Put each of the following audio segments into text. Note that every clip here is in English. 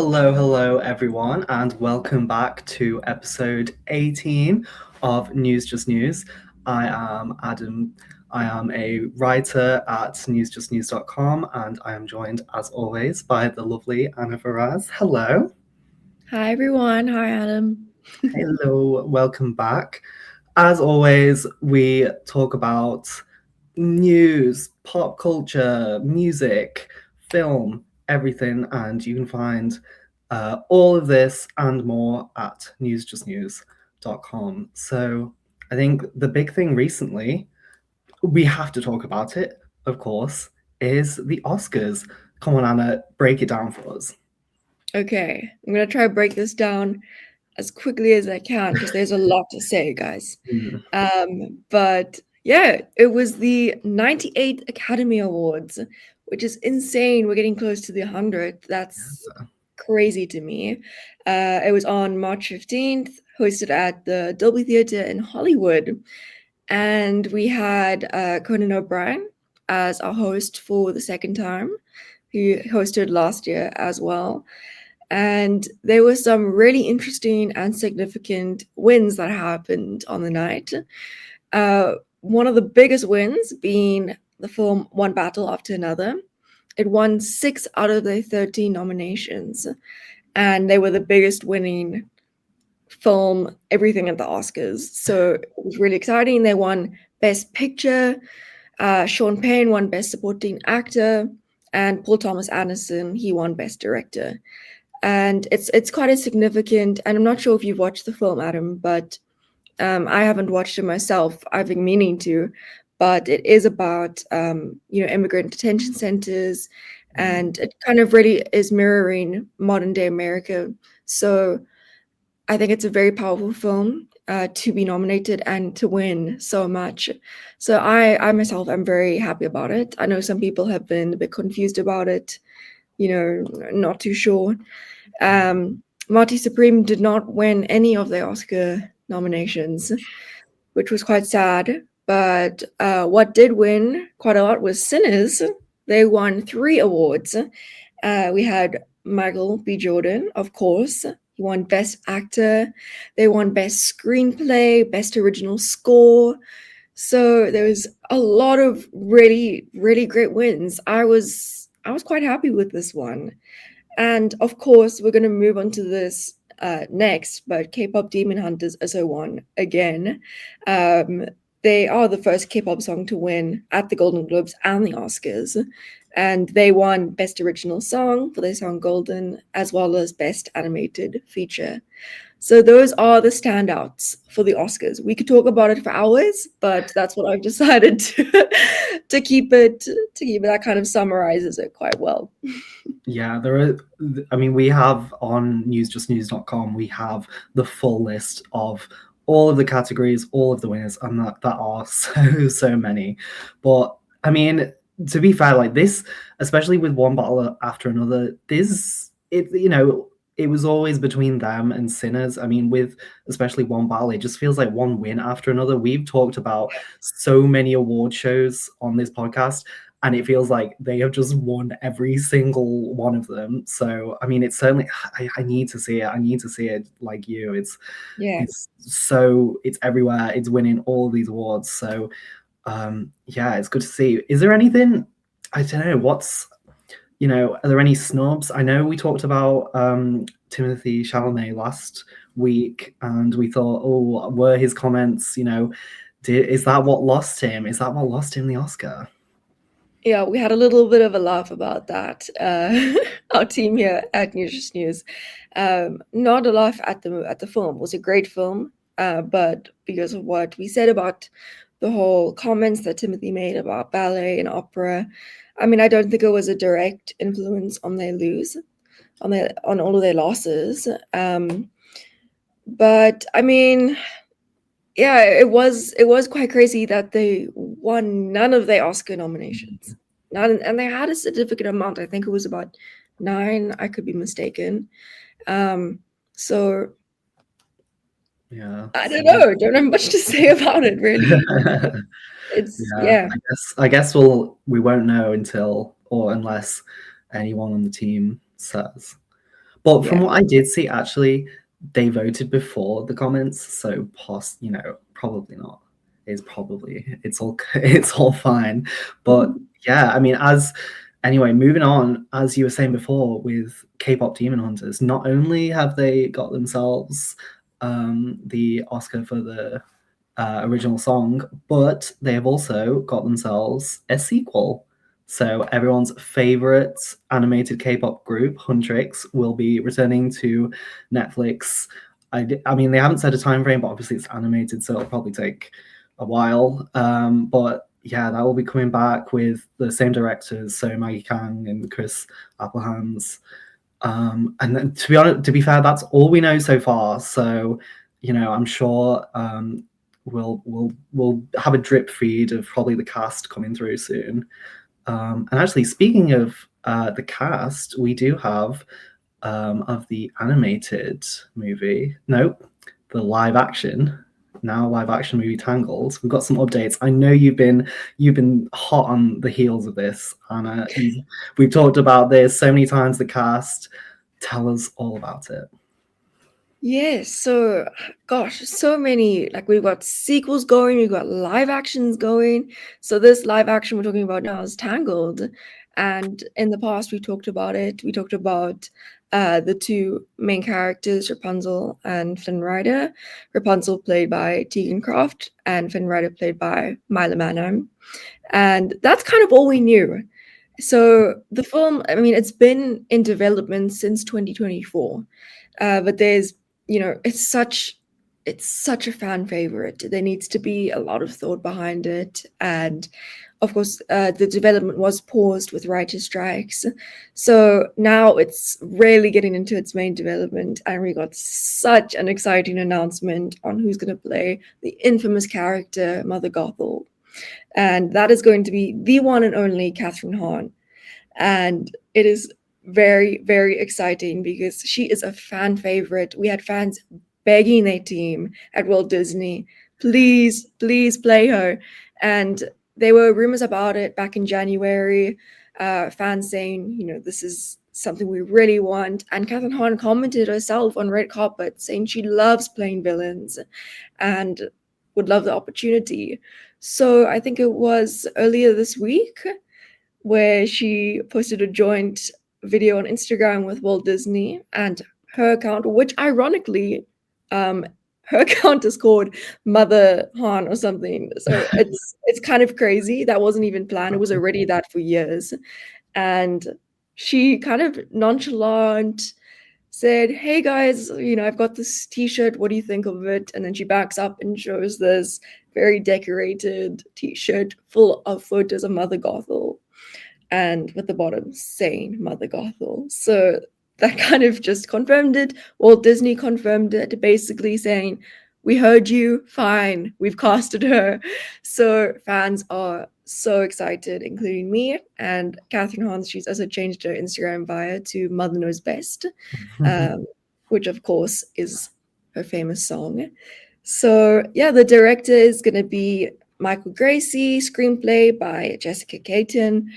Hello, everyone, and welcome back to episode 18 of News Just News. I am Adam. I am a writer at newsjustnews.com, and I am joined, as always, by the lovely Anna Ferraz. Hello. Hi everyone. Hi Adam. Hello, welcome back. As always, we talk about news, pop culture, music, film, everything, and you can find all of this and more at newsjustnews.com. So I think the big thing recently, we have to talk about it, of course, is the Oscars. Come on, Anna, break it down for us. Okay, I'm gonna try to break this down as quickly as I can because there's a lot to say, guys. Mm. But yeah, it was the 98th Academy Awards, which is insane. We're getting close to the 100th. That's crazy to me. It was on March 15th, hosted at the Dolby Theatre in Hollywood. And we had Conan O'Brien as our host for the second time, who hosted last year as well. And there were some really interesting and significant wins that happened on the night. One of the biggest wins being the film One Battle After Another. It won 6 out of the 13 nominations, and they were the biggest winning film everything at the Oscars. So it was really exciting. They won Best Picture. Sean Penn won Best Supporting Actor, and Paul Thomas Anderson, he won Best Director. And it's quite a significant, and I'm not sure if you've watched the film, Adam, but I haven't watched it myself. I've been meaning to, but it is about immigrant detention centers, and it kind of really is mirroring modern day America. So I think it's a very powerful film to be nominated and to win so much. So I myself am very happy about it. I know some people have been a bit confused about it, not too sure. Marty Supreme did not win any of the Oscar nominations, which was quite sad. But what did win quite a lot was Sinners. They won 3 awards. We had Michael B. Jordan, of course. He won Best Actor. They won Best Screenplay, Best Original Score. So there was a lot of really, really great wins. I was quite happy with this one. And of course, we're going to move on to this next, but K-pop Demon Hunters also won again. They are the first K-pop song to win at the Golden Globes and the Oscars. And they won Best Original Song for their song Golden, as well as Best Animated Feature. So those are the standouts for the Oscars. We could talk about it for hours, but that's what I've decided to keep it. That kind of summarizes it quite well. Yeah, we have on newsjustnews.com, we have the full list of all of the categories, all of the winners, and that are so many. But I mean, to be fair, like this, especially with One Battle After Another, it was always between them and Sinners. I mean, with especially One Battle, it just feels like one win after another. We've talked about so many award shows on this podcast, and it feels like they have just won every single one of them. So I mean, it's certainly I need to see it. I need to see it like you. It's everywhere. It's winning all these awards. So it's good to see. Is there anything, I don't know, are there any snubs? I know we talked about Timothée Chalamet last week, and we thought, were his comments, is that what lost him? Is that what lost him the Oscar? Yeah, we had a little bit of a laugh about that. Our team here at News Just News. Not a laugh at the film. It was a great film, but because of what we said about the whole comments that Timothée made about ballet and opera, I mean, I don't think it was a direct influence on on all of their losses. But I mean, yeah, it was quite crazy that they won none of their Oscar nominations. And they had a significant amount. I think it was about 9. I could be mistaken. So yeah, I don't know. Don't have much to say about it, really. I guess we won't know unless anyone on the team says. But from Yeah. what I did see, actually, they voted before the comments, so probably not. It's all it's all fine. But yeah, I mean, anyway, moving on, as you were saying before with K-pop Demon Hunters, not only have they got themselves the Oscar for the original song, but they have also got themselves a sequel. So everyone's favorite animated K-pop group, Huntrix, will be returning to Netflix. I mean, they haven't said a time frame, but obviously it's animated, so it'll probably take a while. But yeah, that will be coming back with the same directors, so Maggie Kang and Chris Applehans. And then, to be fair, that's all we know so far. So, I'm sure we'll have a drip feed of probably the cast coming through soon. And actually, speaking of the cast, we do have of the animated movie. Nope, the live action. Now live action movie Tangled. We've got some updates. I know you've been hot on the heels of this, Anna. We've talked about this so many times. The cast. Tell us all about it. Yes, so gosh, so many. Like we've got sequels going, we've got live actions going. So this live action we're talking about now is Tangled. And in the past we talked about it. We talked about the two main characters, Rapunzel and Flynn Rider. Rapunzel played by Tegan Croft and Flynn Rider played by Mila Manheim. And that's kind of all we knew. So the film, I mean, it's been in development since 2024. But there's it's such a fan favorite. There needs to be a lot of thought behind it, and of course the development was paused with writer strikes, so now it's really getting into its main development, and we got such an exciting announcement on who's going to play the infamous character Mother Gothel, and that is going to be the one and only Kathryn Hahn, and it is very, very exciting because she is a fan favorite. We had fans begging their team at Walt Disney, please, please play her. And there were rumors about it back in January, fans saying, this is something we really want. And Kathryn Hahn commented herself on red carpet saying she loves playing villains and would love the opportunity. So I think it was earlier this week where she posted a joint video on Instagram with Walt Disney and her account, which ironically, her account is called Mother Hahn or something. So it's kind of crazy. That wasn't even planned. It was already that for years. And she kind of nonchalant said, hey guys, I've got this t-shirt. What do you think of it? And then she backs up and shows this very decorated t-shirt full of photos of Mother Gothel, and with the bottom saying Mother Gothel. So that kind of just confirmed it. Walt Disney confirmed it, basically saying, we heard you, fine, we've casted her. So fans are so excited, including me. And Kathryn Hahn, she's also changed her Instagram bio to Mother Knows Best, which of course is her famous song. So yeah, the director is going to be Michael Gracie, screenplay by Jessica Caton.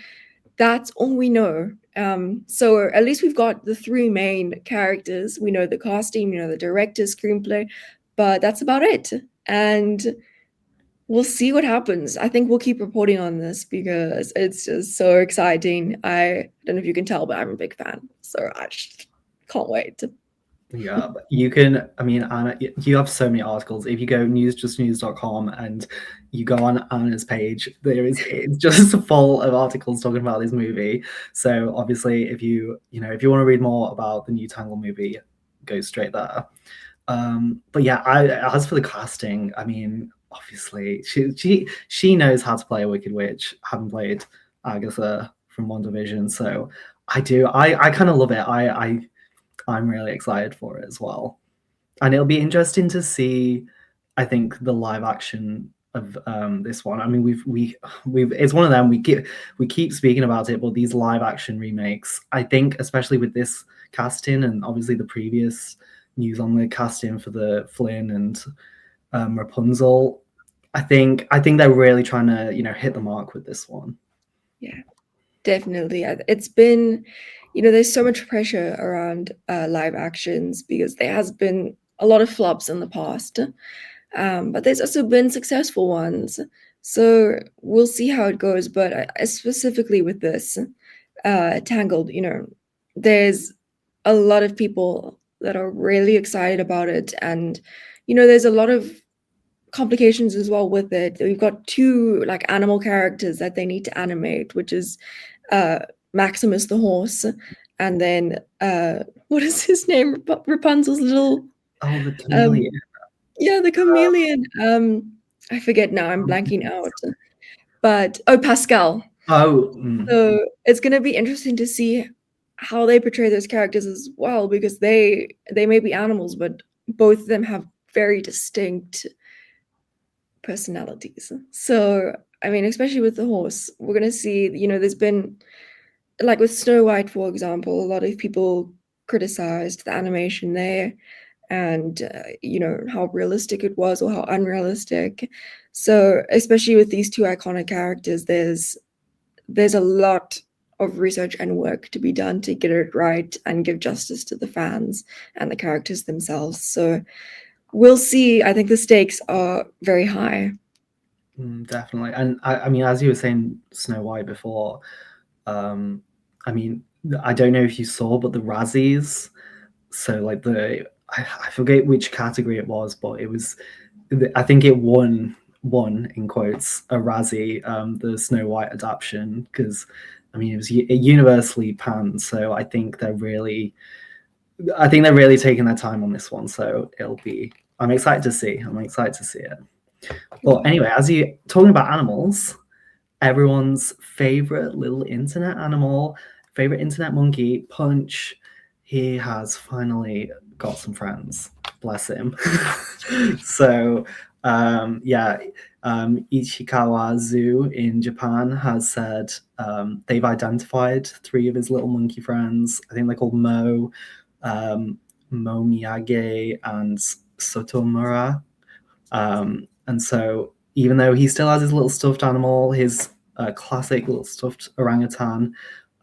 That's all we know. So at least we've got the three main characters. We know the casting, we know the director, screenplay, but that's about it. And we'll see what happens. I think we'll keep reporting on this because it's just so exciting. I don't know if you can tell, but I'm a big fan. So I just can't wait. Yeah, but you can, I mean, Anna, you have so many articles. If you go newsjustnews.com and you go on Anna's page, it's just full of articles talking about this movie. So obviously, if you want to read more about the new Tangle movie, go straight there. But yeah, as for the casting, I mean, obviously, she knows how to play a Wicked Witch, having played Agatha from WandaVision. So I kind of love it. I'm really excited for it as well. And it'll be interesting to see, I think, the live action of this one. I mean, we've it's one of them, we keep speaking about it, but these live action remakes, I think, especially with this casting and obviously the previous news on the casting for the Flynn and Rapunzel, I think they're really trying to hit the mark with this one. Yeah, definitely. It's been there's so much pressure around live actions because there has been a lot of flops in the past, but there's also been successful ones. So we'll see how it goes. But specifically with this Tangled, there's a lot of people that are really excited about it, and there's a lot of complications as well with it. We've got two like animal characters that they need to animate, which is Maximus the horse, and then what is his name? Rapunzel's little Oh, the chameleon. yeah, the chameleon. I forget now. I'm blanking out. But Pascal. Oh, So it's gonna be interesting to see how they portray those characters as well, because they may be animals, but both of them have very distinct personalities. So I mean, especially with the horse, we're gonna see. There's been, like with Snow White, for example, a lot of people criticized the animation there, and how realistic it was or how unrealistic. So especially with these two iconic characters, there's a lot of research and work to be done to get it right and give justice to the fans and the characters themselves. So we'll see. I think the stakes are very high. Definitely. And I mean, as you were saying Snow White before, I mean, I don't know if you saw, but the Razzies, so like I forget which category it was, but it was, I think it won in quotes a Razzie, the Snow White adaptation, because I mean it was universally panned. So I think they're really taking their time on this one. So I'm excited to see. I'm excited to see it. But anyway, as you talking about animals, everyone's favorite little internet animal, favorite internet monkey, Punch, he has finally got some friends. Bless him. So, Ichikawa Zoo in Japan has said they've identified 3 of his little monkey friends. I think they're called Mo, Miyage, and Sotomura. And so, even though he still has his little stuffed animal, his classic little stuffed orangutan,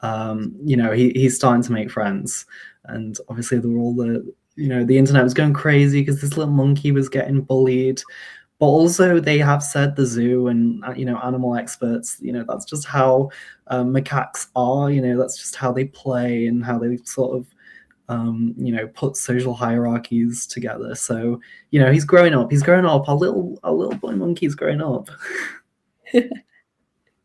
he's starting to make friends. And obviously, there were all the internet was going crazy because this little monkey was getting bullied. But also, they have said, the zoo and animal experts, that's just how macaques are. That's just how they play and how they sort of put social hierarchies together. So he's growing up. Our little boy monkey's growing up.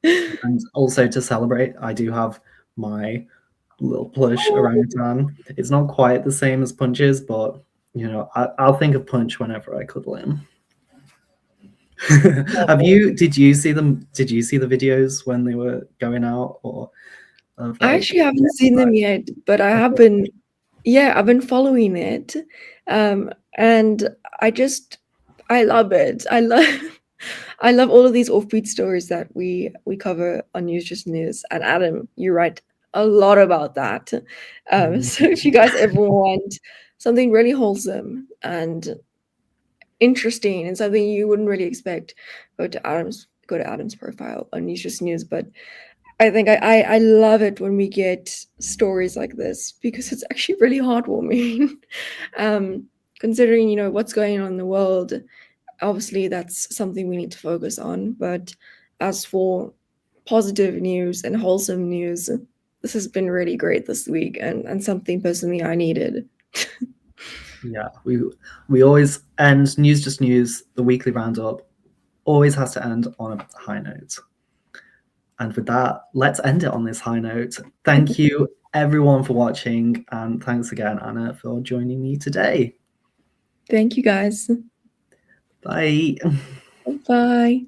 And also, to celebrate, I do have my little plush orangutan. It's not quite the same as Punch's, but I'll think of Punch whenever I cuddle him. Did you see them? Did you see the videos when they were going out, or? I actually haven't seen them yet, but I have been. Yeah, I've been following it, and I love it. I love all of these offbeat stories that we cover on News Just News. And Adam, you write a lot about that. So if you guys ever want something really wholesome and interesting and something you wouldn't really expect, go to Adam's profile on News Just News. But I think I love it when we get stories like this, because it's actually really heartwarming. Considering what's going on in the world, obviously that's something we need to focus on. But as for positive news and wholesome news, this has been really great this week, and something personally I needed. Yeah, we always end News Just News, the weekly roundup, always has to end on a high note. And with that, let's end it on this high note. Thank you, everyone, for watching. And thanks again, Anna, for joining me today. Thank you, guys. Bye. Bye.